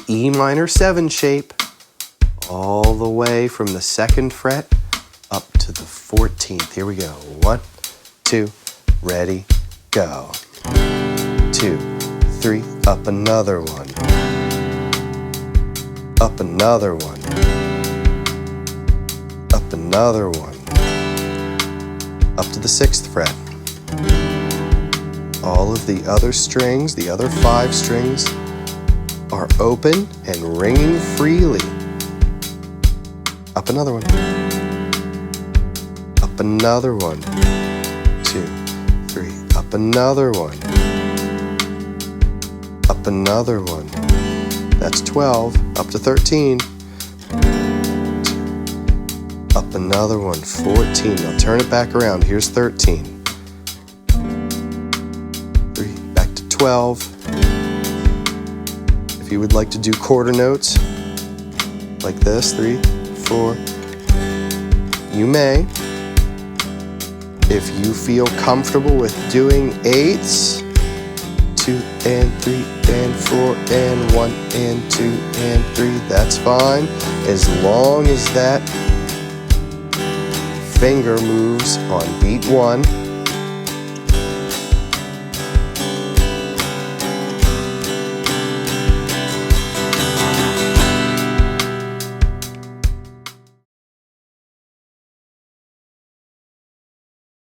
E minor 7 shape all the way from the 2nd fret up to the 14th. Here we go. 1, 2, ready, go. 2, 3, up another one. Up another one. Up another one. Up to the 6th fret. All of the other strings, the other 5 strings, are open and ringing freely. Up another one. Up another one. 2, 3. Up another one. Up another one. That's 12. Up to 13. 2. Up another one. 14. Now turn it back around. Here's 13. 3. Back to 12. If you would like to do quarter notes like this, 3, 4, you may. If you feel comfortable with doing 8s, 2 and 3 and 4 and 1 and 2 and 3, that's fine, as long as that finger moves on beat 1